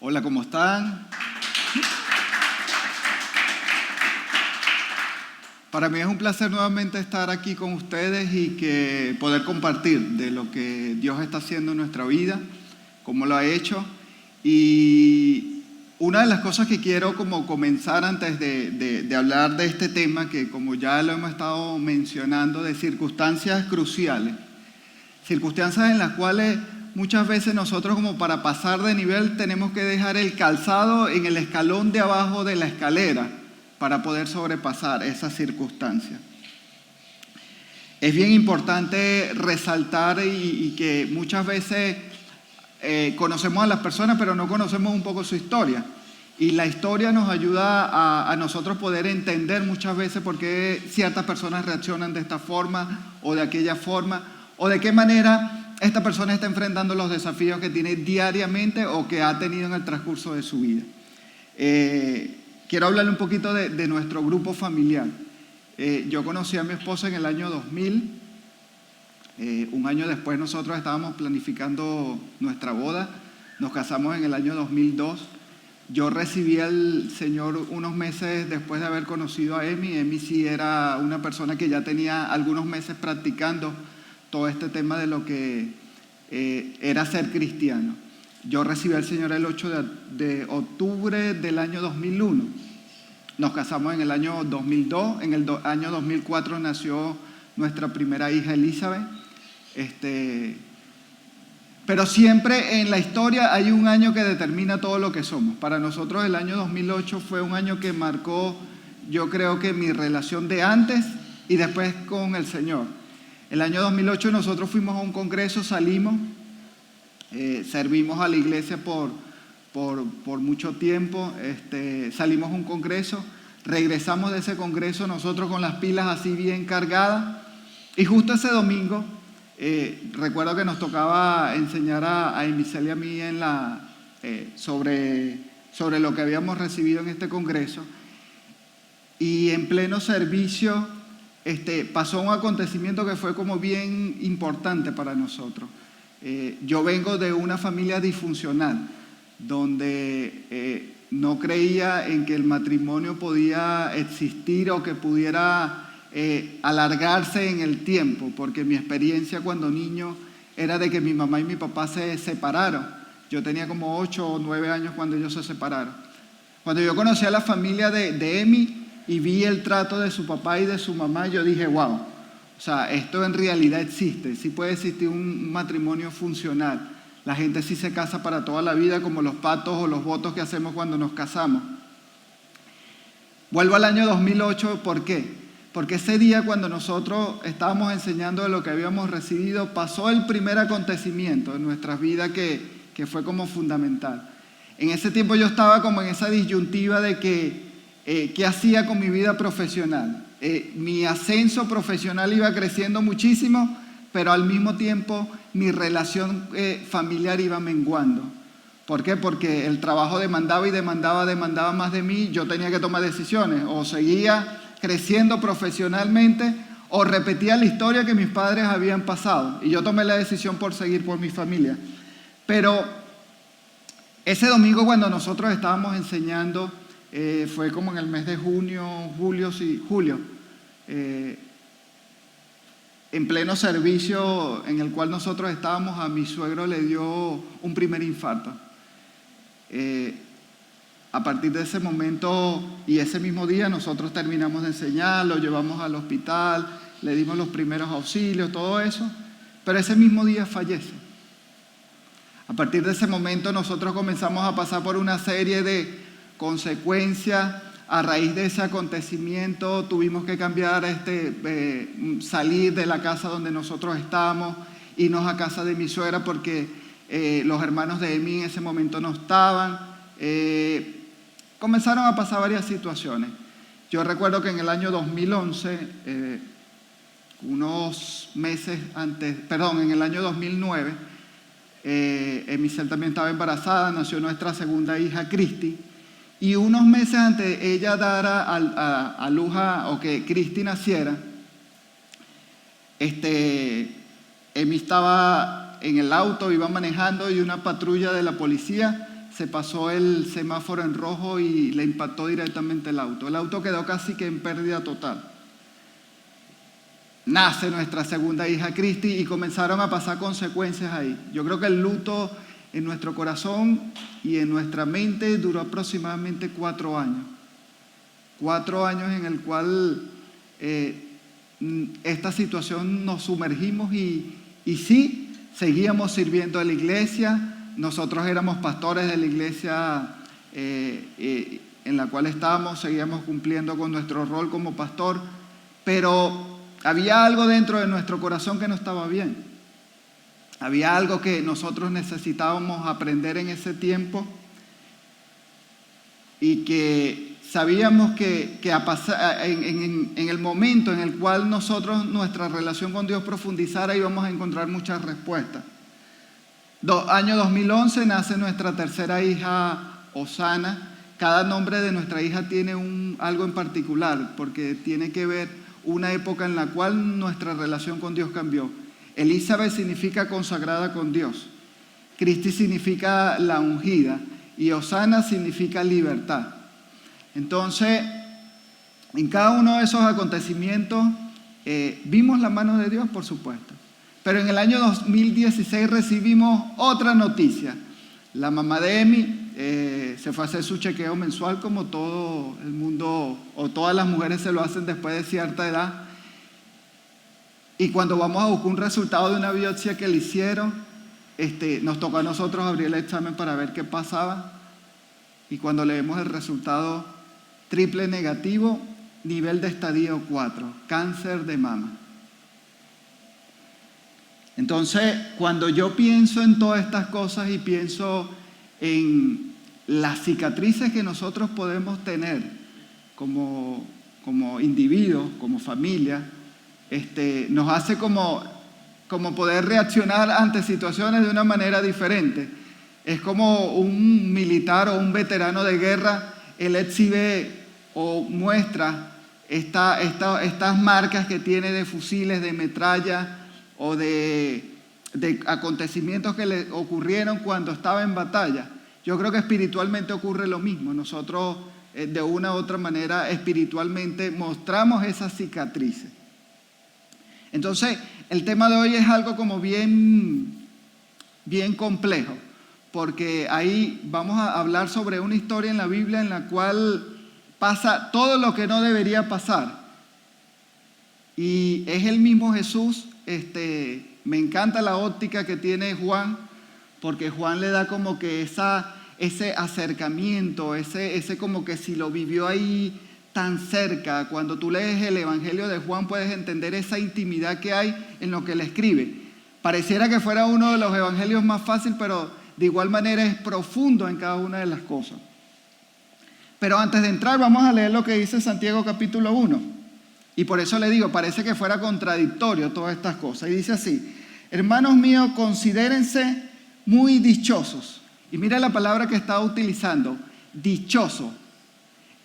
Hola, ¿cómo están? Para mí es un placer nuevamente estar aquí con ustedes y que poder compartir de lo que Dios está haciendo en nuestra vida, cómo lo ha hecho. Y una de las cosas que quiero como comenzar antes de hablar de este tema, que como ya lo hemos estado mencionando, de circunstancias cruciales, circunstancias en las cuales muchas veces nosotros como para pasar de nivel tenemos que dejar el calzado en el escalón de abajo de la escalera para poder sobrepasar esas circunstancias. Es bien importante resaltar y que muchas veces conocemos a las personas pero no conocemos un poco su historia. Y la historia nos ayuda a nosotros poder entender muchas veces por qué ciertas personas reaccionan de esta forma o de aquella forma, o de qué manera esta persona está enfrentando los desafíos que tiene diariamente o que ha tenido en el transcurso de su vida. Quiero hablarle un poquito de nuestro grupo familiar. Yo conocí a mi esposa en el año 2000. Un año después nosotros estábamos planificando nuestra boda. Nos casamos en el año 2002. Yo recibí al Señor unos meses después de haber conocido a Emi. Emi sí era una persona que ya tenía algunos meses practicando todo este tema de lo que era ser cristiano. Yo recibí al Señor el 8 de octubre del año 2001. Nos casamos en el año 2002. En el año 2004 nació nuestra primera hija, Elizabeth. Pero siempre en la historia hay un año que determina todo lo que somos. Para nosotros el año 2008 fue un año que marcó, yo creo que mi relación de antes y después con el Señor. El año 2008 nosotros fuimos a un congreso, salimos, servimos a la iglesia por mucho tiempo, salimos a un congreso, regresamos de ese congreso nosotros con las pilas así bien cargadas, y justo ese domingo, recuerdo que nos tocaba enseñar a Emicelia y a mí sobre lo que habíamos recibido en este congreso, y en pleno servicio pasó un acontecimiento que fue como bien importante para nosotros. Yo vengo de una familia disfuncional, donde no creía en que el matrimonio podía existir o que pudiera alargarse en el tiempo, porque mi experiencia cuando niño era de que mi mamá y mi papá se separaron. Yo tenía como 8 o 9 años cuando ellos se separaron. Cuando yo conocí a la familia de Emi y vi el trato de su papá y de su mamá, yo dije, wow, o sea, esto en realidad existe, sí puede existir un matrimonio funcional. La gente sí se casa para toda la vida, como los patos o los votos que hacemos cuando nos casamos. Vuelvo al año 2008, ¿por qué? Porque ese día cuando nosotros estábamos enseñando de lo que habíamos recibido, pasó el primer acontecimiento en nuestras vidas que fue como fundamental. En ese tiempo yo estaba como en esa disyuntiva de qué hacía con mi vida profesional. Mi ascenso profesional iba creciendo muchísimo, pero al mismo tiempo mi relación familiar iba menguando. ¿Por qué? Porque el trabajo demandaba más de mí. Yo tenía que tomar decisiones, o seguía creciendo profesionalmente o repetía la historia que mis padres habían pasado, y yo tomé la decisión por seguir por mi familia. Pero ese domingo cuando nosotros estábamos enseñando, fue como en el mes de julio, en pleno servicio en el cual nosotros estábamos, a mi suegro le dio un primer infarto. A partir de ese momento y ese mismo día nosotros terminamos de enseñar, lo llevamos al hospital, le dimos los primeros auxilios, todo eso, pero ese mismo día fallece. A partir de ese momento nosotros comenzamos a pasar por una serie de consecuencias. A raíz de ese acontecimiento tuvimos que cambiar, salir de la casa donde nosotros estábamos, irnos a casa de mi suegra porque los hermanos de Emi en ese momento no estaban. Comenzaron a pasar varias situaciones. Yo recuerdo que en el año 2011, en el año 2009, Emicel también estaba embarazada, nació nuestra segunda hija, Cristi, y unos meses antes de ella dar a luz o que Cristi naciera, Emi estaba en el auto, iba manejando y una patrulla de la policía se pasó el semáforo en rojo y le impactó directamente el auto. El auto quedó casi que en pérdida total. Nace nuestra segunda hija, Cristi, y comenzaron a pasar consecuencias ahí. Yo creo que el luto en nuestro corazón y en nuestra mente duró aproximadamente 4 años. 4 años en el cual esta situación nos sumergimos y sí, seguíamos sirviendo a la iglesia. Nosotros éramos pastores de la iglesia en la cual estábamos, seguíamos cumpliendo con nuestro rol como pastor, pero había algo dentro de nuestro corazón que no estaba bien. Había algo que nosotros necesitábamos aprender en ese tiempo y que sabíamos que en el momento en el cual nuestra relación con Dios profundizara, íbamos a encontrar muchas respuestas. Año 2011 nace nuestra tercera hija, Osana. Cada nombre de nuestra hija tiene algo en particular, porque tiene que ver una época en la cual nuestra relación con Dios cambió. Elizabeth significa consagrada con Dios. Cristi significa la ungida. Y Osana significa libertad. Entonces, en cada uno de esos acontecimientos vimos la mano de Dios, por supuesto. Pero en el año 2016 recibimos otra noticia. La mamá de Emi se fue a hacer su chequeo mensual como todo el mundo o todas las mujeres se lo hacen después de cierta edad. Y cuando vamos a buscar un resultado de una biopsia que le hicieron, nos tocó a nosotros abrir el examen para ver qué pasaba. Y cuando leemos el resultado, triple negativo, nivel de estadio 4, cáncer de mama. Entonces, cuando yo pienso en todas estas cosas y pienso en las cicatrices que nosotros podemos tener como individuos, como familia, nos hace como poder reaccionar ante situaciones de una manera diferente. Es como un militar o un veterano de guerra, él exhibe o muestra estas marcas que tiene de fusiles, de metralla o de acontecimientos que le ocurrieron cuando estaba en batalla. Yo creo que espiritualmente ocurre lo mismo. Nosotros de una u otra manera espiritualmente mostramos esas cicatrices. Entonces, el tema de hoy es algo como bien complejo, porque ahí vamos a hablar sobre una historia en la Biblia en la cual pasa todo lo que no debería pasar. Y es el mismo Jesús. Me encanta la óptica que tiene Juan, porque Juan le da como que ese acercamiento, ese como que si lo vivió ahí tan cerca. Cuando tú lees el Evangelio de Juan puedes entender esa intimidad que hay en lo que le escribe. Pareciera que fuera uno de los evangelios más fáciles, pero de igual manera es profundo en cada una de las cosas. Pero antes de entrar vamos a leer lo que dice Santiago capítulo 1. Y por eso le digo, parece que fuera contradictorio todas estas cosas. Y dice así: hermanos míos, considérense muy dichosos. Y mira la palabra que está utilizando, dichoso.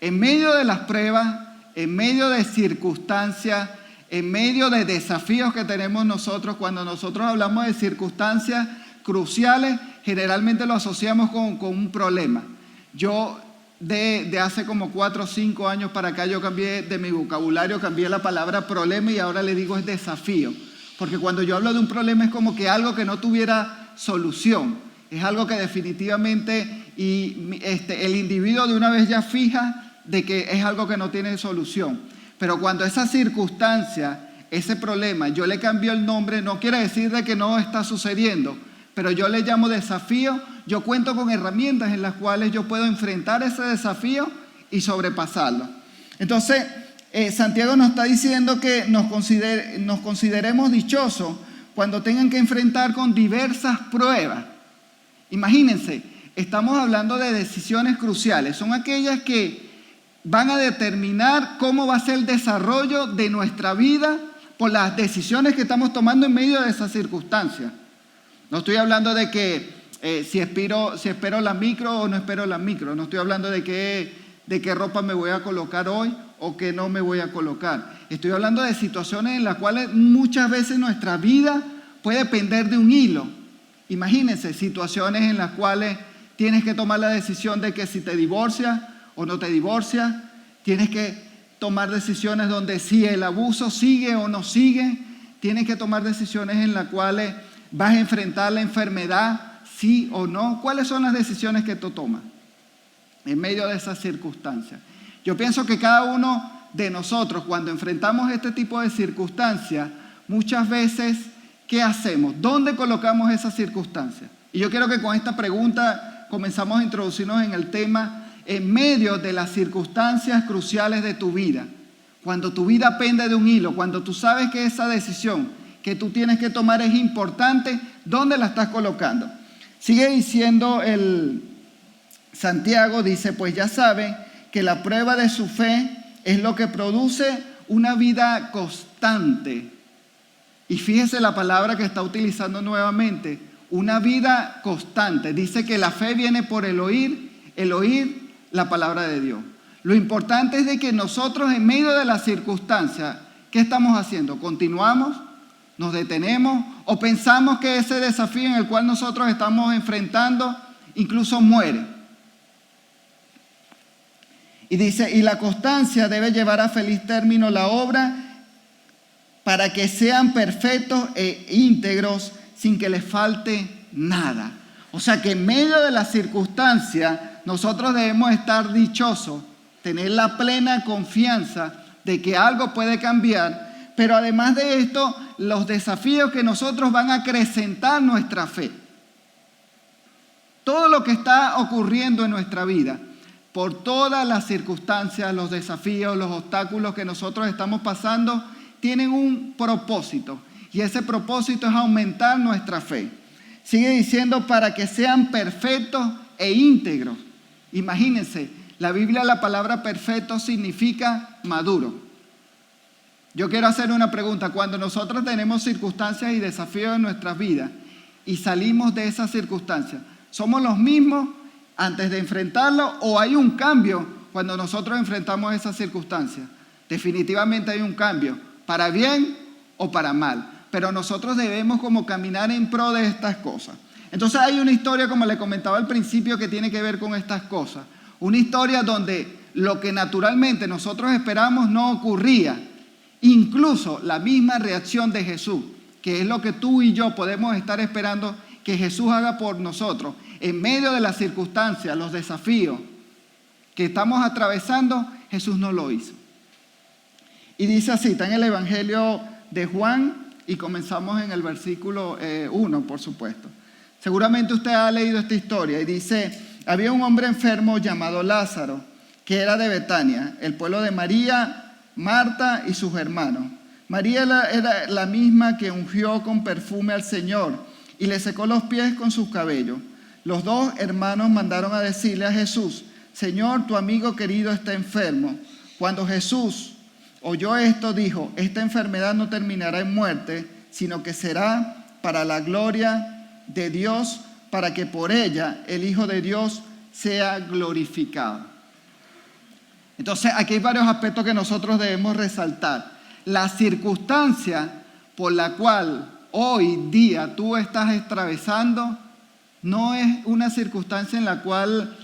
En medio de las pruebas, en medio de circunstancias, en medio de desafíos que tenemos nosotros, cuando nosotros hablamos de circunstancias cruciales, generalmente lo asociamos con un problema. Yo de hace como 4 o 5 años para acá, yo cambié de mi vocabulario, cambié la palabra problema y ahora le digo es desafío. Porque cuando yo hablo de un problema es como que algo que no tuviera solución. Es algo que definitivamente el individuo de una vez ya fija de que es algo que no tiene solución. Pero cuando esa circunstancia, ese problema, yo le cambio el nombre, no quiere decir de que no está sucediendo, pero yo le llamo desafío. Yo cuento con herramientas en las cuales yo puedo enfrentar ese desafío y sobrepasarlo. Entonces, Santiago nos está diciendo que nos consideremos dichosos cuando tengan que enfrentar con diversas pruebas. Imagínense, estamos hablando de decisiones cruciales. Son aquellas que van a determinar cómo va a ser el desarrollo de nuestra vida por las decisiones que estamos tomando en medio de esas circunstancias. No estoy hablando de que si espero la micro o no espero la micro. No estoy hablando de qué ropa me voy a colocar hoy o qué no me voy a colocar. Estoy hablando de situaciones en las cuales muchas veces nuestra vida puede pender de un hilo. Imagínense situaciones en las cuales tienes que tomar la decisión de que si te divorcias o no te divorcias, tienes que tomar decisiones donde si el abuso sigue o no sigue, tienes que tomar decisiones en las cuales vas a enfrentar la enfermedad, sí o no. ¿Cuáles son las decisiones que tú tomas en medio de esas circunstancias? Yo pienso que cada uno de nosotros, cuando enfrentamos este tipo de circunstancias, muchas veces, ¿qué hacemos? ¿Dónde colocamos esas circunstancias? Y yo quiero que con esta pregunta comenzamos a introducirnos en el tema en medio de las circunstancias cruciales de tu vida. Cuando tu vida pende de un hilo, cuando tú sabes que esa decisión que tú tienes que tomar es importante, ¿dónde la estás colocando? Sigue diciendo el Santiago, dice, pues ya saben que la prueba de su fe es lo que produce una vida constante. Y fíjese la palabra que está utilizando nuevamente, una vida constante. Dice que la fe viene por el oír la palabra de Dios. Lo importante es de que nosotros en medio de las circunstancias, ¿qué estamos haciendo? ¿Continuamos? ¿Nos detenemos? ¿O pensamos que ese desafío en el cual nosotros estamos enfrentando incluso muere? Y dice, y la constancia debe llevar a feliz término la obra para que sean perfectos e íntegros sin que les falte nada. O sea que en medio de las circunstancias nosotros debemos estar dichosos, tener la plena confianza de que algo puede cambiar, pero además de esto, los desafíos que nosotros van a acrecentar nuestra fe. Todo lo que está ocurriendo en nuestra vida, por todas las circunstancias, los desafíos, los obstáculos que nosotros estamos pasando, tienen un propósito. Y ese propósito es aumentar nuestra fe. Sigue diciendo para que sean perfectos e íntegros. Imagínense, la Biblia, la palabra perfecto significa maduro. Yo quiero hacer una pregunta. Cuando nosotros tenemos circunstancias y desafíos en nuestras vidas y salimos de esas circunstancias, ¿somos los mismos antes de enfrentarlo o hay un cambio cuando nosotros enfrentamos esas circunstancias? Definitivamente hay un cambio, para bien o para mal. Pero nosotros debemos como caminar en pro de estas cosas. Entonces hay una historia, como le comentaba al principio, que tiene que ver con estas cosas. Una historia donde lo que naturalmente nosotros esperamos no ocurría. Incluso la misma reacción de Jesús, que es lo que tú y yo podemos estar esperando que Jesús haga por nosotros. En medio de las circunstancias, los desafíos que estamos atravesando, Jesús no lo hizo. Y dice así, está en el Evangelio de Juan y comenzamos en el versículo 1, por supuesto. Seguramente usted ha leído esta historia y dice, había un hombre enfermo llamado Lázaro, que era de Betania, el pueblo de María, Marta y sus hermanos. María era la misma que ungió con perfume al Señor y le secó los pies con sus cabellos. Los dos hermanos mandaron a decirle a Jesús, Señor, tu amigo querido está enfermo. Cuando Jesús oyó esto, dijo, esta enfermedad no terminará en muerte, sino que será para la gloria de Dios, para que por ella el Hijo de Dios sea glorificado. Entonces, aquí hay varios aspectos que nosotros debemos resaltar. La circunstancia por la cual hoy día tú estás atravesando no es una circunstancia en la cual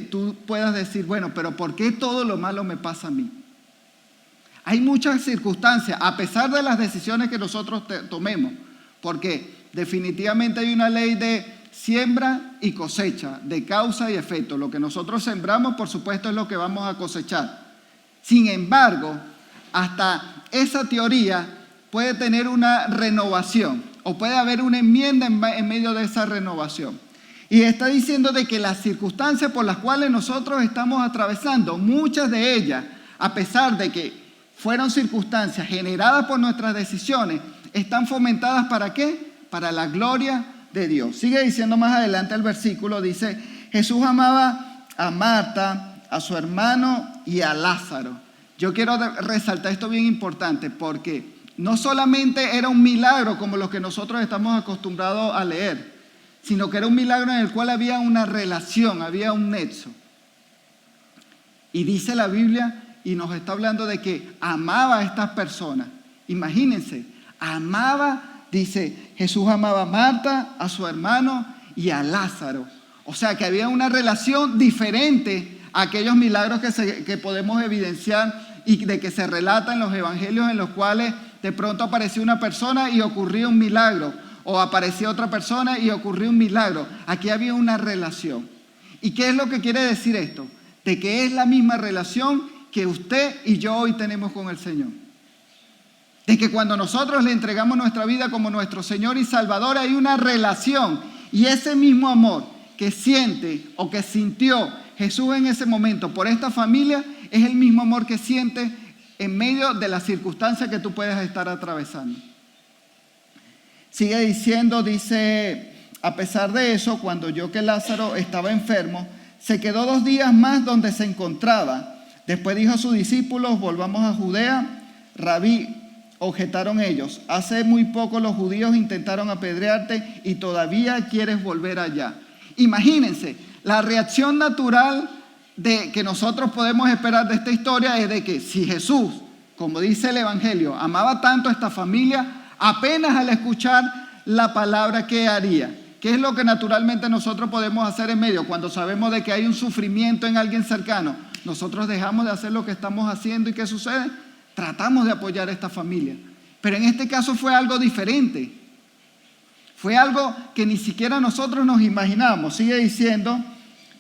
tú puedas decir, bueno, pero ¿por qué todo lo malo me pasa a mí? Hay muchas circunstancias, a pesar de las decisiones que nosotros tomemos, porque definitivamente hay una ley de siembra y cosecha, de causa y efecto. Lo que nosotros sembramos, por supuesto, es lo que vamos a cosechar. Sin embargo, hasta esa teoría puede tener una renovación o puede haber una enmienda en medio de esa renovación. Y está diciendo de que las circunstancias por las cuales nosotros estamos atravesando, muchas de ellas, a pesar de que fueron circunstancias generadas por nuestras decisiones, están fomentadas ¿para qué? Para la gloria de Dios. Sigue diciendo más adelante el versículo, dice, Jesús amaba a Marta, a su hermano y a Lázaro. Yo quiero resaltar esto bien importante porque no solamente era un milagro como los que nosotros estamos acostumbrados a leer, sino que era un milagro en el cual había una relación, había un nexo. Y dice la Biblia y nos está hablando de que amaba a estas personas. Imagínense, amaba, dice, Jesús amaba a Marta, a su hermano y a Lázaro. O sea que había una relación diferente a aquellos milagros que podemos evidenciar y de que se relatan en los evangelios, en los cuales de pronto apareció una persona y ocurrió un milagro, o apareció otra persona y ocurrió un milagro. Aquí había una relación. ¿Y qué es lo que quiere decir esto? De que es la misma relación que usted y yo hoy tenemos con el Señor. De que cuando nosotros le entregamos nuestra vida como nuestro Señor y Salvador, hay una relación. Y ese mismo amor que siente o que sintió Jesús en ese momento por esta familia, es el mismo amor que siente en medio de las circunstancias que tú puedes estar atravesando. Sigue diciendo, dice, a pesar de eso, cuando oyó que Lázaro estaba enfermo, se quedó 2 días más donde se encontraba. Después dijo a sus discípulos, volvamos a Judea. Rabí, objetaron ellos, hace muy poco los judíos intentaron apedrearte y todavía quieres volver allá. Imagínense, la reacción natural que nosotros podemos esperar de esta historia es de que si Jesús, como dice el Evangelio, amaba tanto a esta familia, apenas al escuchar la palabra, ¿qué haría? ¿Qué es lo que naturalmente nosotros podemos hacer en medio? Cuando sabemos de que hay un sufrimiento en alguien cercano, nosotros dejamos de hacer lo que estamos haciendo y ¿qué sucede? Tratamos de apoyar a esta familia. Pero en este caso fue algo diferente. Fue algo que ni siquiera nosotros nos imaginamos. Sigue diciendo,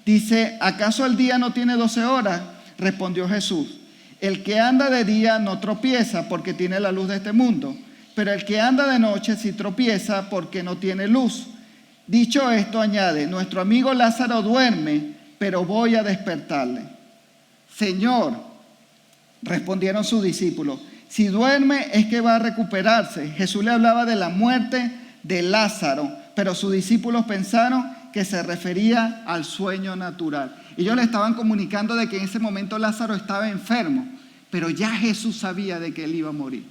dice, ¿acaso el día no tiene 12 horas? Respondió Jesús. El que anda de día no tropieza porque tiene la luz de este mundo, pero el que anda de noche sí tropieza porque no tiene luz. Dicho esto, añade, nuestro amigo Lázaro duerme, pero voy a despertarle. Señor, respondieron sus discípulos, si duerme es que va a recuperarse. Jesús le hablaba de la muerte de Lázaro, pero sus discípulos pensaron que se refería al sueño natural. Ellos le estaban comunicando de que en ese momento Lázaro estaba enfermo, pero ya Jesús sabía de que él iba a morir.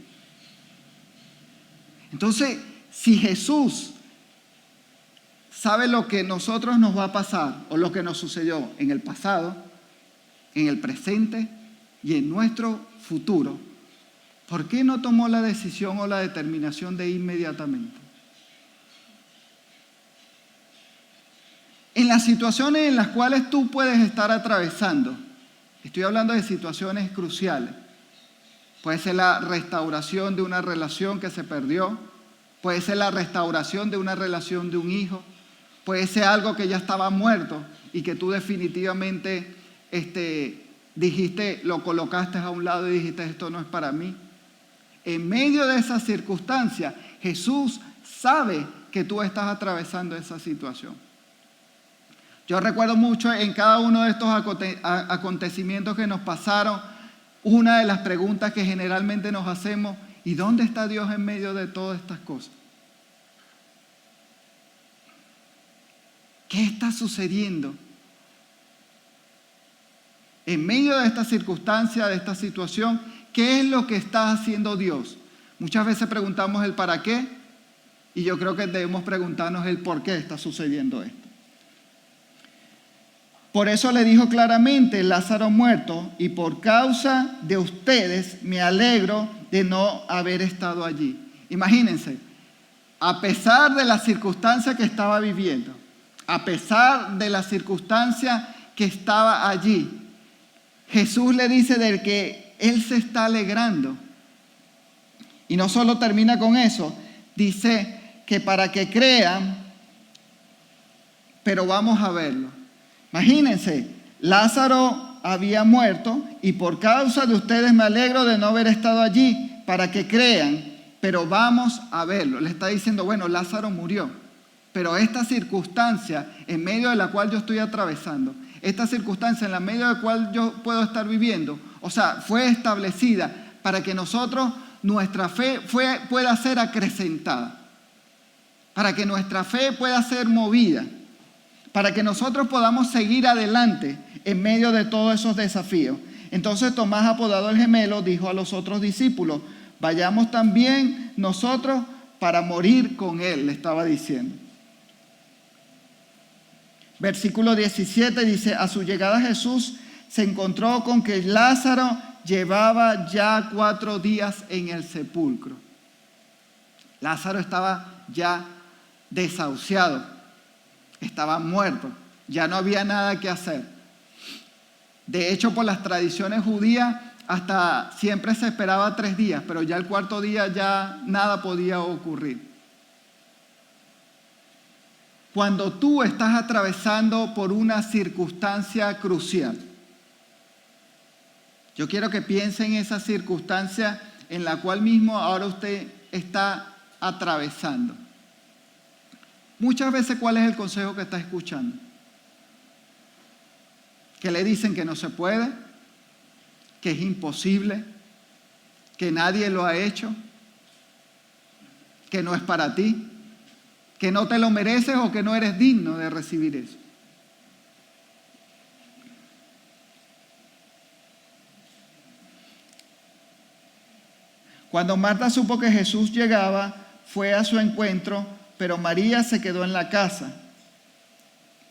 Entonces, si Jesús sabe lo que a nosotros nos va a pasar o lo que nos sucedió en el pasado, en el presente y en nuestro futuro, ¿por qué no tomó la decisión o la determinación de inmediatamente? En las situaciones en las cuales tú puedes estar atravesando, estoy hablando de situaciones cruciales, puede ser la restauración de una relación que se perdió, puede ser la restauración de una relación de un hijo, puede ser algo que ya estaba muerto y que tú definitivamente dijiste, lo colocaste a un lado y dijiste, esto no es para mí. En medio de esa circunstancia, Jesús sabe que tú estás atravesando esa situación. Yo recuerdo mucho en cada uno de estos acontecimientos que nos pasaron, una de las preguntas que generalmente nos hacemos, ¿y dónde está Dios en medio de todas estas cosas? ¿Qué está sucediendo? En medio de esta circunstancia, de esta situación, ¿qué es lo que está haciendo Dios? Muchas veces preguntamos el para qué, y yo creo que debemos preguntarnos el por qué está sucediendo esto. Por eso le dijo claramente, Lázaro muerto, y por causa de ustedes me alegro de no haber estado allí. Imagínense, a pesar de la circunstancia que estaba viviendo, a pesar de la circunstancia que estaba allí, Jesús le dice del que Él se está alegrando. Y no solo termina con eso, dice que para que crean, pero vamos a verlo. Imagínense, Lázaro había muerto y por causa de ustedes me alegro de no haber estado allí para que crean, pero vamos a verlo. Le está diciendo, bueno, Lázaro murió, pero esta circunstancia en medio de la cual yo estoy atravesando, esta circunstancia en la medio de la cual yo puedo estar viviendo, o sea, fue establecida para que nosotros, nuestra fe pueda ser acrecentada, para que nuestra fe pueda ser movida, para que nosotros podamos seguir adelante en medio de todos esos desafíos. Entonces Tomás, apodado el gemelo, dijo a los otros discípulos, vayamos también nosotros para morir con él, le estaba diciendo. Versículo 17 dice, a su llegada Jesús se encontró con que Lázaro llevaba ya 4 días en el sepulcro. Lázaro estaba ya desahuciado, estaba muerto. Ya no había nada que hacer. De hecho, por las tradiciones judías, hasta siempre se esperaba 3 días, pero ya el 4.º día ya nada podía ocurrir. Cuando tú estás atravesando por una circunstancia crucial, yo quiero que piense en esa circunstancia en la cual mismo ahora usted está atravesando. Muchas veces, ¿cuál es el consejo que está escuchando? Que le dicen que no se puede, que es imposible, que nadie lo ha hecho, que no es para ti, que no te lo mereces o que no eres digno de recibir eso. Cuando Marta supo que Jesús llegaba, fue a su encuentro, pero María se quedó en la casa.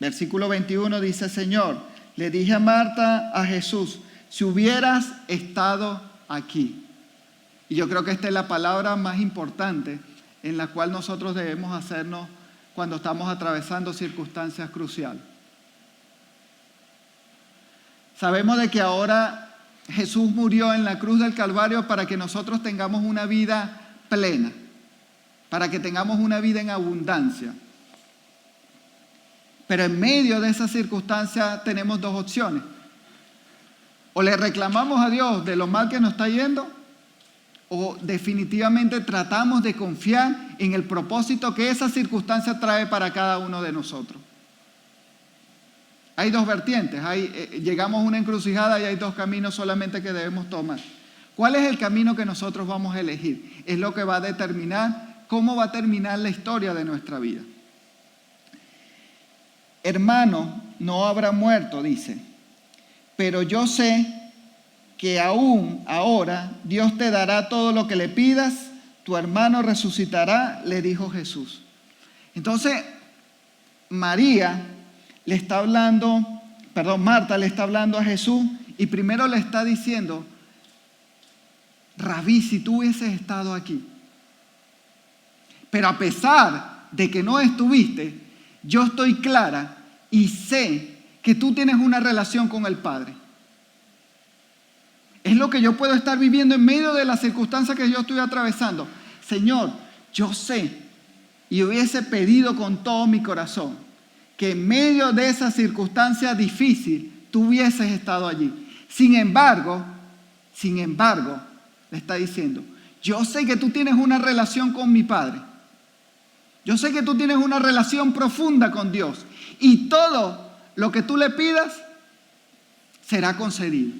Versículo 21 dice: Señor, le dije a Marta, a Jesús, si hubieras estado aquí. Y yo creo que esta es la palabra más importante en la cual nosotros debemos hacernos cuando estamos atravesando circunstancias cruciales. Sabemos de que ahora Jesús murió en la cruz del Calvario para que nosotros tengamos una vida plena, para que tengamos una vida en abundancia. Pero en medio de esa circunstancia tenemos 2 opciones. O le reclamamos a Dios de lo mal que nos está yendo, o definitivamente tratamos de confiar en el propósito que esa circunstancia trae para cada uno de nosotros. Hay 2 vertientes, llegamos a una encrucijada y hay 2 caminos solamente que debemos tomar. ¿Cuál es el camino que nosotros vamos a elegir? Es lo que va a determinar cómo va a terminar la historia de nuestra vida. Hermano, no habrá muerto, dice, pero yo sé que aún ahora Dios te dará todo lo que le pidas, tu hermano resucitará, le dijo Jesús. Entonces, Marta le está hablando a Jesús y primero le está diciendo: Rabí, si tú hubieses estado aquí. Pero a pesar de que no estuviste, yo estoy clara y sé que tú tienes una relación con el Padre. Es lo que yo puedo estar viviendo en medio de las circunstancias que yo estoy atravesando. Señor, yo sé y hubiese pedido con todo mi corazón que en medio de esa circunstancia difícil tú hubieses estado allí. Sin embargo, le está diciendo: yo sé que tú tienes una relación con mi Padre. Yo sé que tú tienes una relación profunda con Dios. Y todo lo que tú le pidas será concedido.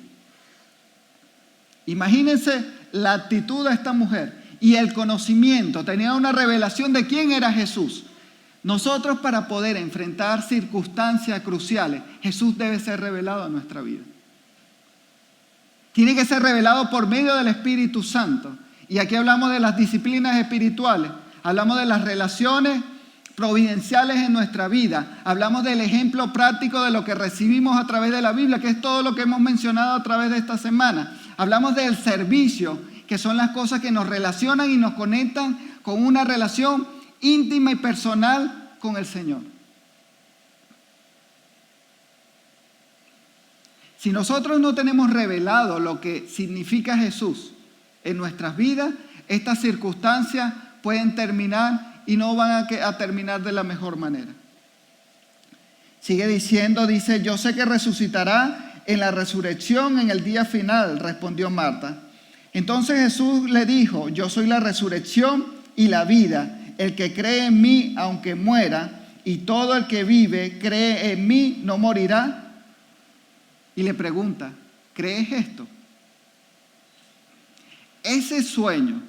Imagínense la actitud de esta mujer y el conocimiento. Tenía una revelación de quién era Jesús. Nosotros, para poder enfrentar circunstancias cruciales, Jesús debe ser revelado en nuestra vida. Tiene que ser revelado por medio del Espíritu Santo. Y aquí hablamos de las disciplinas espirituales. Hablamos de las relaciones providenciales en nuestra vida. Hablamos del ejemplo práctico de lo que recibimos a través de la Biblia, que es todo lo que hemos mencionado a través de esta semana. Hablamos del servicio, que son las cosas que nos relacionan y nos conectan con una relación íntima y personal con el Señor. Si nosotros no tenemos revelado lo que significa Jesús en nuestras vidas, estas circunstancias pueden terminar y no van a terminar de la mejor manera. Sigue diciendo, dice: yo sé que resucitará en la resurrección en el día final, respondió Marta. Entonces Jesús le dijo: yo soy la resurrección y la vida. El que cree en mí, aunque muera, y todo el que vive, cree en mí, no morirá. Y le pregunta: ¿crees esto? Ese sueño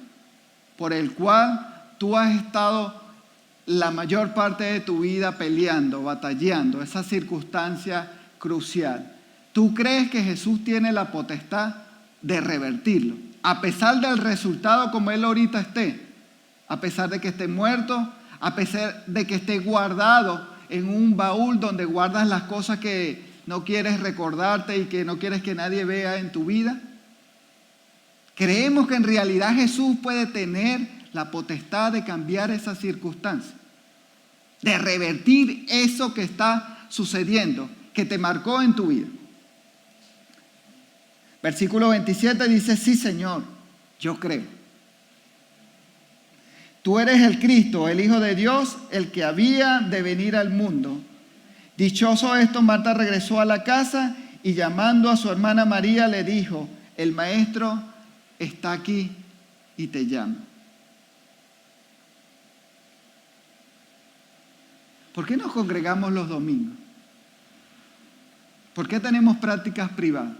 por el cual tú has estado la mayor parte de tu vida peleando, batallando, esa circunstancia crucial, ¿tú crees que Jesús tiene la potestad de revertirlo? A pesar del resultado como Él ahorita esté, a pesar de que esté muerto, a pesar de que esté guardado en un baúl donde guardas las cosas que no quieres recordarte y que no quieres que nadie vea en tu vida. Creemos que en realidad Jesús puede tener la potestad de cambiar esa circunstancia, de revertir eso que está sucediendo que te marcó en tu vida. Versículo 27 dice, sí, Señor, yo creo. Tú eres el Cristo, el Hijo de Dios, el que había de venir al mundo. Dichoso esto, Marta regresó a la casa y llamando a su hermana María le dijo, el Maestro está aquí y te llama. ¿Por qué nos congregamos los domingos? ¿Por qué tenemos prácticas privadas?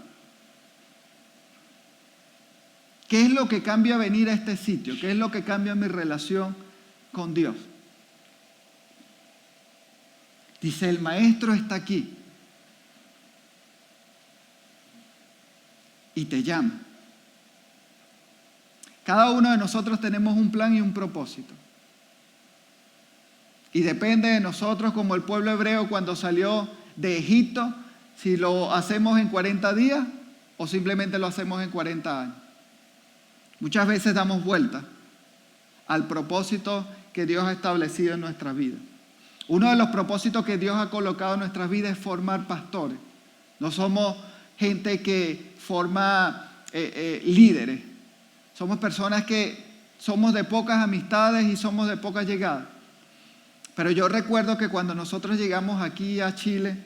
¿Qué es lo que cambia venir a este sitio? ¿Qué es lo que cambia mi relación con Dios? Dice, el Maestro está aquí y te llama. Cada uno de nosotros tenemos un plan y un propósito. Y depende de nosotros, como el pueblo hebreo cuando salió de Egipto, si lo hacemos en 40 días o simplemente lo hacemos en 40 años. Muchas veces damos vuelta al propósito que Dios ha establecido en nuestras vidas. Uno de los propósitos que Dios ha colocado en nuestras vidas es formar pastores. No somos gente que forma líderes. Somos personas que somos de pocas amistades y somos de pocas llegadas. Pero yo recuerdo que cuando nosotros llegamos aquí a Chile,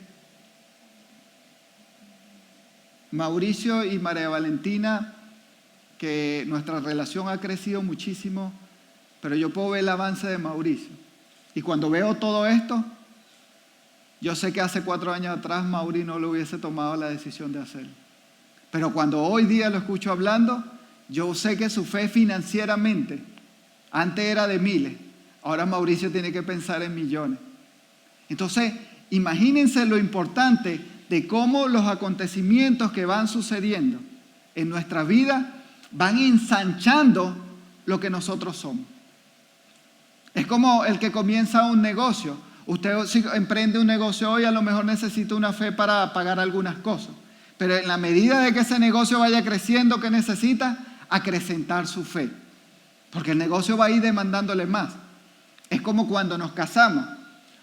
Mauricio y María Valentina, que nuestra relación ha crecido muchísimo, pero yo puedo ver el avance de Mauricio. Y cuando veo todo esto, yo sé que hace 4 años atrás Mauri no lo hubiese tomado la decisión de hacerlo. Pero cuando hoy día lo escucho hablando, yo sé que su fe financieramente, antes era de miles, ahora Mauricio tiene que pensar en millones. Entonces, imagínense lo importante de cómo los acontecimientos que van sucediendo en nuestra vida van ensanchando lo que nosotros somos. Es como el que comienza un negocio. Usted si emprende un negocio hoy, a lo mejor necesita una fe para pagar algunas cosas. Pero en la medida de que ese negocio vaya creciendo, ¿qué necesita? Acrecentar su fe. Porque el negocio va a ir demandándole más. Es como cuando nos casamos.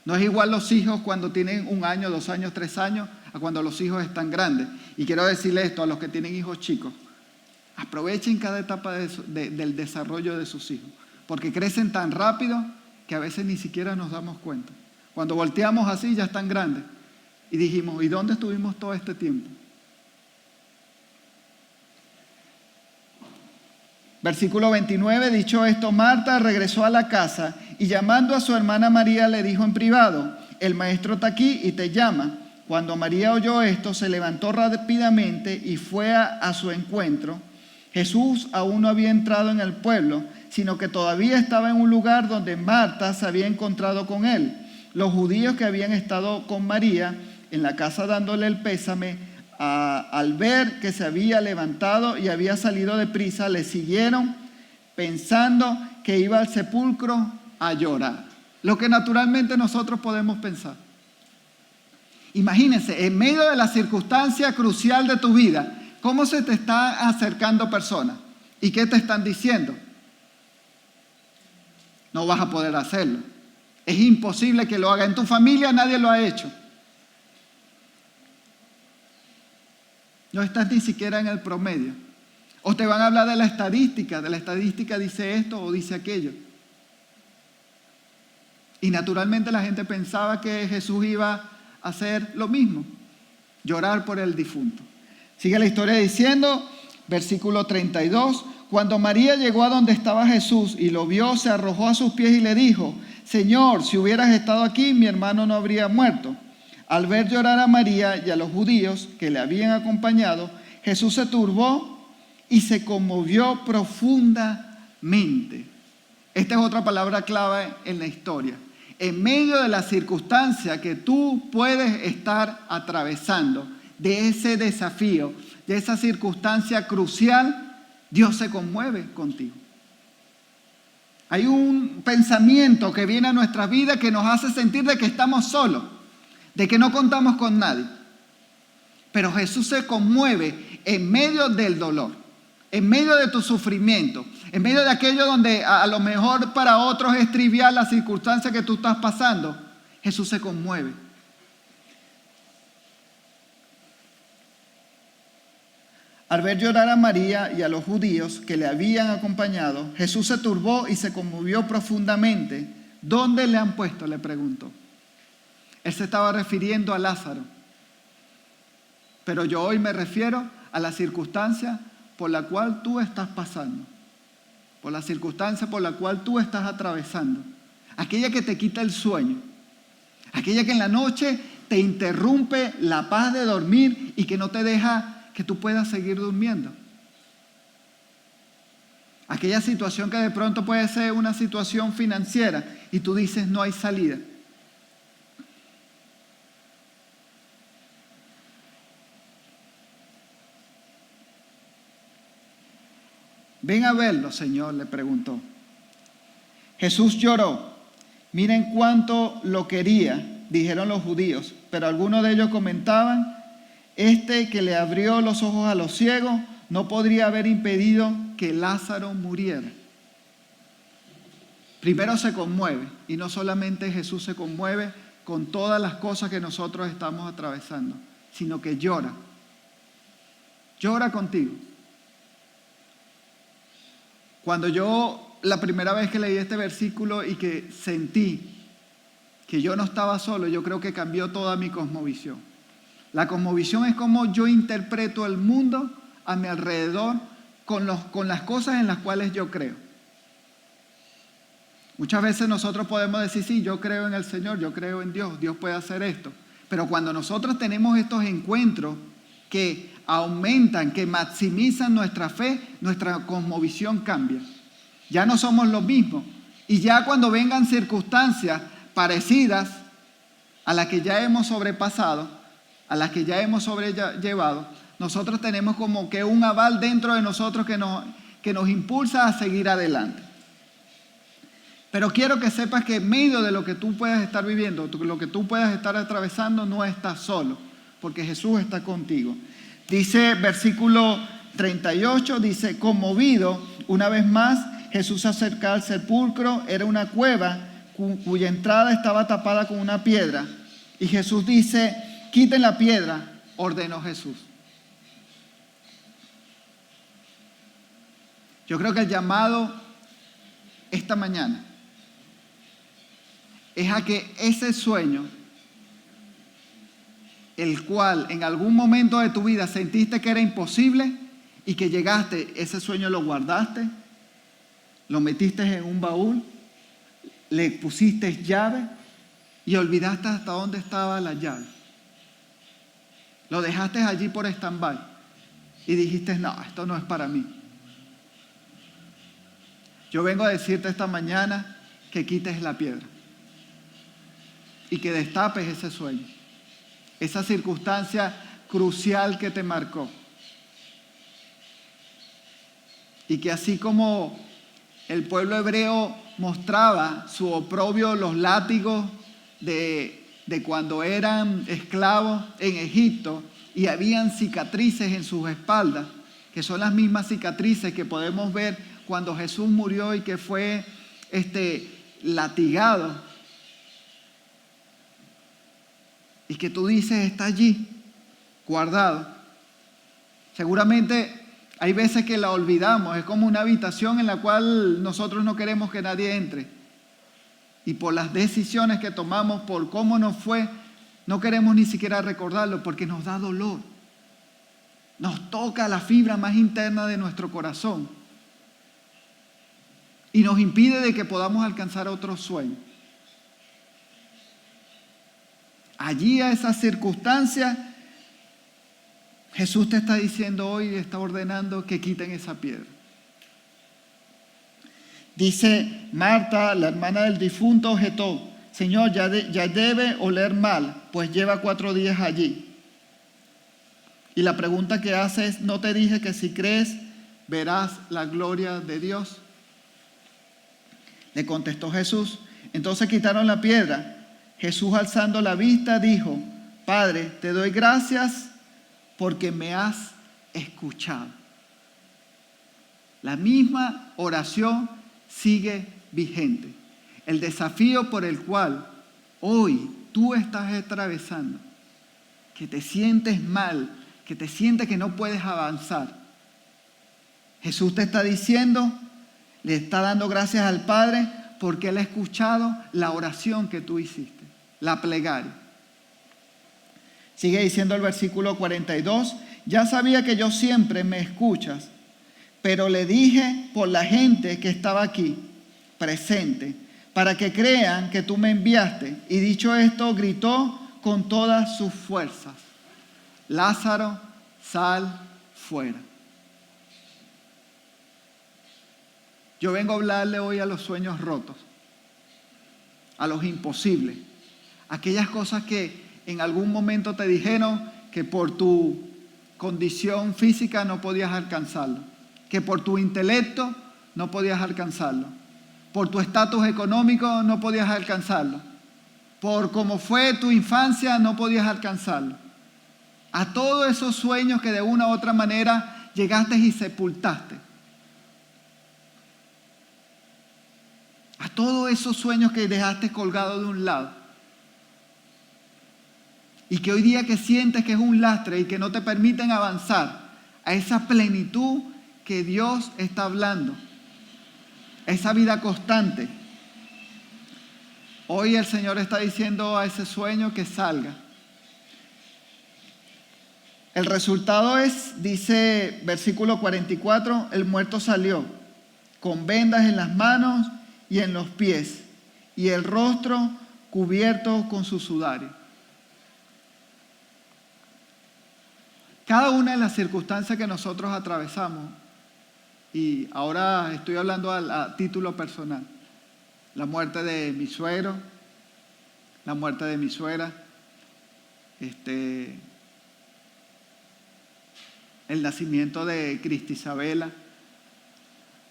No es igual los hijos cuando tienen 1 año, 2 años, 3 años, a cuando los hijos están grandes. Y quiero decirle esto a los que tienen hijos chicos. Aprovechen cada etapa del desarrollo de sus hijos. Porque crecen tan rápido que a veces ni siquiera nos damos cuenta. Cuando volteamos así ya están grandes. Y dijimos, ¿y dónde estuvimos todo este tiempo? Versículo 29, dicho esto, Marta regresó a la casa y llamando a su hermana María le dijo en privado, el Maestro está aquí y te llama. Cuando María oyó esto, se levantó rápidamente y fue a su encuentro. Jesús aún no había entrado en el pueblo, sino que todavía estaba en un lugar donde Marta se había encontrado con él. Los judíos que habían estado con María en la casa dándole el pésame, al ver que se había levantado y había salido deprisa, le siguieron pensando que iba al sepulcro a llorar. Lo que naturalmente nosotros podemos pensar. Imagínense, en medio de la circunstancia crucial de tu vida, ¿cómo se te está acercando personas? ¿Y qué te están diciendo? No vas a poder hacerlo. Es imposible que lo haga. En tu familia nadie lo ha hecho. No estás ni siquiera en el promedio. O te van a hablar de la estadística dice esto o dice aquello. Y naturalmente la gente pensaba que Jesús iba a hacer lo mismo, llorar por el difunto. Sigue la historia diciendo, versículo 32, cuando María llegó a donde estaba Jesús y lo vio, se arrojó a sus pies y le dijo, Señor, si hubieras estado aquí, mi hermano no habría muerto. Al ver llorar a María y a los judíos que le habían acompañado, Jesús se turbó y se conmovió profundamente. Esta es otra palabra clave en la historia. En medio de la circunstancia que tú puedes estar atravesando, de ese desafío, de esa circunstancia crucial, Dios se conmueve contigo. Hay un pensamiento que viene a nuestra vida que nos hace sentir de que estamos solos, de que no contamos con nadie. Pero Jesús se conmueve en medio del dolor, en medio de tu sufrimiento, en medio de aquello donde a lo mejor para otros es trivial la circunstancia que tú estás pasando. Jesús se conmueve. Al ver llorar a María y a los judíos que le habían acompañado, Jesús se turbó y se conmovió profundamente. ¿Dónde le han puesto?, le preguntó. Él se estaba refiriendo a Lázaro. Pero yo hoy me refiero a la circunstancia por la cual tú estás pasando, por la circunstancia por la cual tú estás atravesando, aquella que te quita el sueño, aquella que en la noche te interrumpe la paz de dormir y que no te deja que tú puedas seguir durmiendo. Aquella situación que de pronto puede ser una situación financiera y tú dices no hay salida. Ven a verlo, Señor, le preguntó. Jesús lloró. Miren cuánto lo quería, dijeron los judíos, pero algunos de ellos comentaban: este que le abrió los ojos a los ciegos no podría haber impedido que Lázaro muriera. Primero se conmueve, y no solamente Jesús se conmueve con todas las cosas que nosotros estamos atravesando, sino que llora. Llora contigo. Cuando yo, la primera vez que leí este versículo y que sentí que yo no estaba solo, yo creo que cambió toda mi cosmovisión. La cosmovisión es como yo interpreto el mundo a mi alrededor con las cosas en las cuales yo creo. Muchas veces nosotros podemos decir, sí, yo creo en el Señor, yo creo en Dios, Dios puede hacer esto. Pero cuando nosotros tenemos estos encuentros que aumentan, que maximizan nuestra fe, nuestra cosmovisión cambia. Ya no somos los mismos. Y ya cuando vengan circunstancias parecidas a las que ya hemos sobrepasado, a las que ya hemos sobrellevado, nosotros tenemos como que un aval dentro de nosotros que nos impulsa a seguir adelante. Pero quiero que sepas que en medio de lo que tú puedas estar viviendo, lo que tú puedas estar atravesando, no estás solo, porque Jesús está contigo. Dice versículo 38, dice: conmovido, una vez más, Jesús se acerca al sepulcro. Era una cueva cuya entrada estaba tapada con una piedra. Y Jesús dice: quiten la piedra, ordenó Jesús. Yo creo que el llamado esta mañana es a que ese sueño, el cual en algún momento de tu vida sentiste que era imposible y que llegaste, ese sueño lo guardaste, lo metiste en un baúl, le pusiste llave y olvidaste hasta dónde estaba la llave. Lo dejaste allí por stand-by y dijiste, no, esto no es para mí. Yo vengo a decirte esta mañana que quites la piedra y que destapes ese sueño, esa circunstancia crucial que te marcó. Y que así como el pueblo hebreo mostraba su oprobio, los látigos de cuando eran esclavos en Egipto, y habían cicatrices en sus espaldas, que son las mismas cicatrices que podemos ver cuando Jesús murió y que fue latigado. Y que tú dices, está allí, guardado. Seguramente hay veces que la olvidamos, es como una habitación en la cual nosotros no queremos que nadie entre. Y por las decisiones que tomamos, por cómo nos fue, no queremos ni siquiera recordarlo porque nos da dolor. Nos toca la fibra más interna de nuestro corazón. Y nos impide de que podamos alcanzar otro sueño. Allí a esa circunstancia, Jesús te está diciendo hoy, está ordenando que quiten esa piedra. Dice Marta, la hermana del difunto, objetó: Señor, ya debe oler mal, pues lleva 4 días allí. Y la pregunta que hace es: ¿no te dije que si crees verás la gloria de Dios? Le contestó Jesús. Entonces quitaron la piedra. Jesús, alzando la vista, dijo: Padre, te doy gracias porque me has escuchado. La misma oración sigue vigente. El desafío por el cual hoy tú estás atravesando, que te sientes mal, que te sientes que no puedes avanzar, Jesús te está diciendo, le está dando gracias al Padre porque Él ha escuchado la oración que tú hiciste, la plegaria. Sigue diciendo el versículo 42, ya sabía que yo siempre me escuchas, pero le dije por la gente que estaba aquí, presente, para que crean que tú me enviaste. Y dicho esto, gritó con todas sus fuerzas, Lázaro, sal fuera. Yo vengo a hablarle hoy a los sueños rotos, a los imposibles, aquellas cosas que en algún momento te dijeron que por tu condición física no podías alcanzarlo, que por tu intelecto no podías alcanzarlo, por tu estatus económico no podías alcanzarlo, por cómo fue tu infancia no podías alcanzarlo. A todos esos sueños que de una u otra manera llegaste y sepultaste. A todos esos sueños que dejaste colgados de un lado. Y que hoy día que sientes que es un lastre y que no te permiten avanzar a esa plenitud que Dios está hablando. A esa vida constante. Hoy el Señor está diciendo a ese sueño que salga. El resultado es, dice versículo 44, el muerto salió con vendas en las manos y en los pies y el rostro cubierto con su sudario. Cada una de las circunstancias que nosotros atravesamos, y ahora estoy hablando a título personal, la muerte de mi suegro, la muerte de mi suegra, el nacimiento de Cristi Isabela.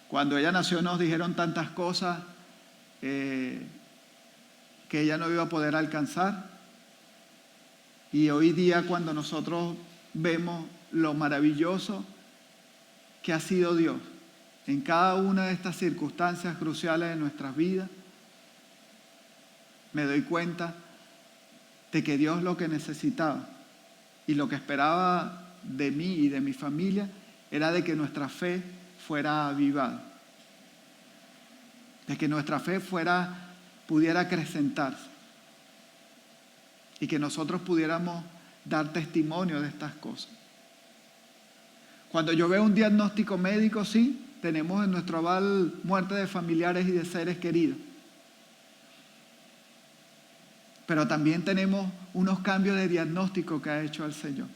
Cuando ella nació nos dijeron tantas cosas que ella no iba a poder alcanzar. Y hoy día cuando nosotros vemos lo maravilloso que ha sido Dios en cada una de estas circunstancias cruciales de nuestras vidas, me doy cuenta de que Dios lo que necesitaba y lo que esperaba de mí y de mi familia era de que nuestra fe fuera avivada, de que nuestra fe pudiera acrecentarse y que nosotros pudiéramos dar testimonio de estas cosas. Cuando yo veo un diagnóstico médico, sí, tenemos en nuestro aval muerte de familiares y de seres queridos. Pero también tenemos unos cambios de diagnóstico que ha hecho el Señor.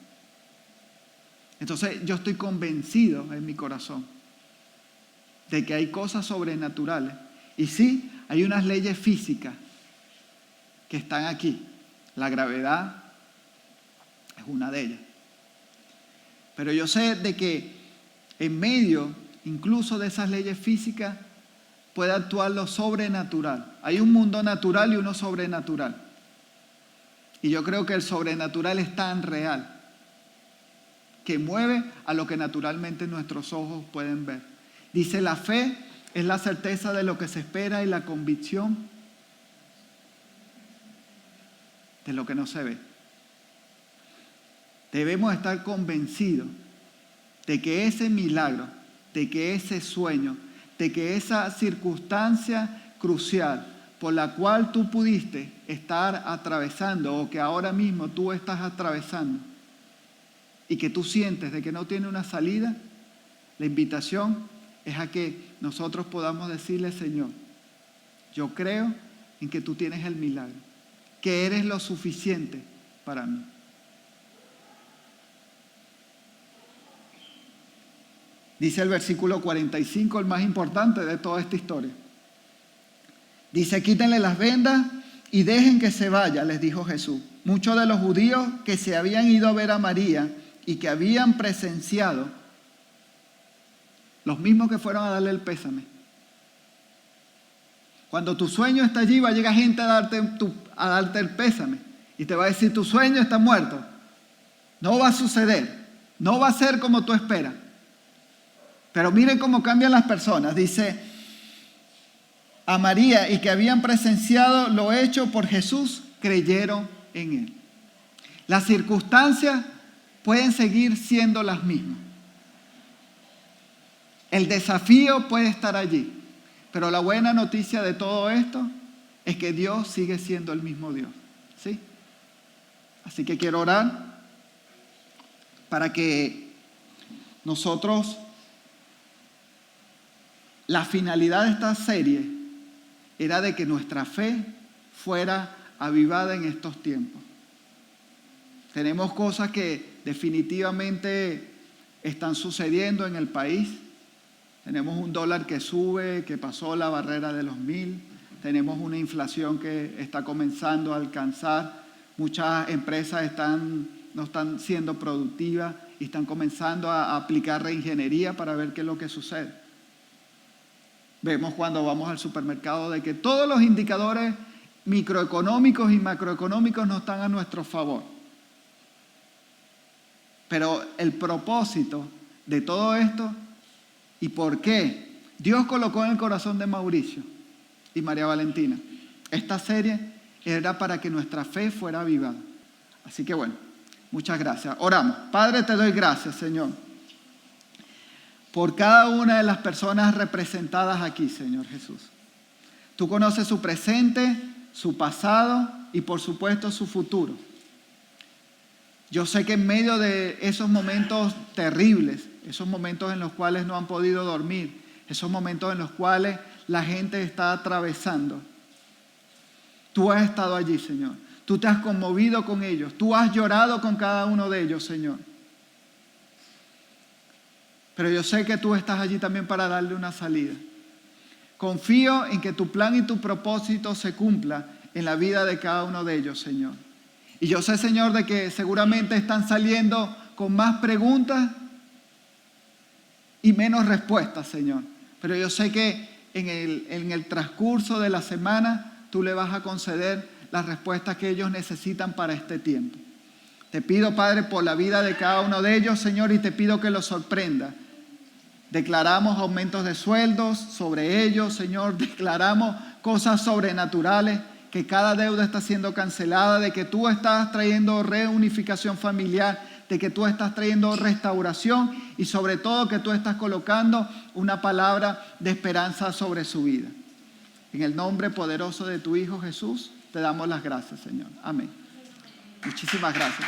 Entonces yo estoy convencido en mi corazón de que hay cosas sobrenaturales. Y sí, hay unas leyes físicas que están aquí. La gravedad es una de ellas. Pero yo sé de que en medio incluso de esas leyes físicas puede actuar lo sobrenatural. Hay un mundo natural y uno sobrenatural. Y yo creo que el sobrenatural es tan real que mueve a lo que naturalmente nuestros ojos pueden ver. Dice, la fe es la certeza de lo que se espera y la convicción de lo que no se ve. Debemos estar convencidos de que ese milagro, de que ese sueño, de que esa circunstancia crucial por la cual tú pudiste estar atravesando o que ahora mismo tú estás atravesando y que tú sientes de que no tiene una salida, la invitación es a que nosotros podamos decirle, Señor, yo creo en que tú tienes el milagro, que eres lo suficiente para mí. Dice el versículo 45, el más importante de toda esta historia. Dice, quítenle las vendas y dejen que se vaya, les dijo Jesús. Muchos de los judíos que se habían ido a ver a María y que habían presenciado, los mismos que fueron a darle el pésame. Cuando tu sueño está allí, va a llegar gente a darte el pésame y te va a decir, tu sueño está muerto. No va a suceder, no va a ser como tú esperas. Pero miren cómo cambian las personas. Dice, a María y que habían presenciado lo hecho por Jesús, creyeron en Él. Las circunstancias pueden seguir siendo las mismas. El desafío puede estar allí, pero la buena noticia de todo esto es que Dios sigue siendo el mismo Dios, ¿sí? Así que quiero orar para que nosotros, la finalidad de esta serie era de que nuestra fe fuera avivada en estos tiempos. Tenemos cosas que definitivamente están sucediendo en el país. Tenemos un dólar que sube, que pasó la barrera de los 1,000. Tenemos una inflación que está comenzando a alcanzar. Muchas empresas no están siendo productivas y están comenzando a aplicar reingeniería para ver qué es lo que sucede. Vemos cuando vamos al supermercado de que todos los indicadores microeconómicos y macroeconómicos no están a nuestro favor. Pero el propósito de todo esto y por qué Dios colocó en el corazón de Mauricio y María Valentina esta serie era para que nuestra fe fuera avivada. Así que bueno, muchas gracias. Oramos. Padre, te doy gracias, Señor, por cada una de las personas representadas aquí, Señor Jesús. Tú conoces su presente, su pasado y por supuesto su futuro. Yo sé que en medio de esos momentos terribles, esos momentos en los cuales no han podido dormir, esos momentos en los cuales la gente está atravesando, tú has estado allí, Señor. Tú te has conmovido con ellos, tú has llorado con cada uno de ellos, Señor. Pero yo sé que tú estás allí también para darle una salida. Confío en que tu plan y tu propósito se cumplan en la vida de cada uno de ellos, Señor. Y yo sé, Señor, de que seguramente están saliendo con más preguntas y menos respuestas, Señor. Pero yo sé que en el transcurso de la semana tú le vas a conceder las respuestas que ellos necesitan para este tiempo. Te pido, Padre, por la vida de cada uno de ellos, Señor, y te pido que los sorprenda. Declaramos aumentos de sueldos sobre ellos, Señor. Declaramos cosas sobrenaturales, que cada deuda está siendo cancelada, de que tú estás trayendo reunificación familiar, de que tú estás trayendo restauración y sobre todo que tú estás colocando una palabra de esperanza sobre su vida. En el nombre poderoso de tu Hijo Jesús, te damos las gracias, Señor. Amén. Muchísimas gracias.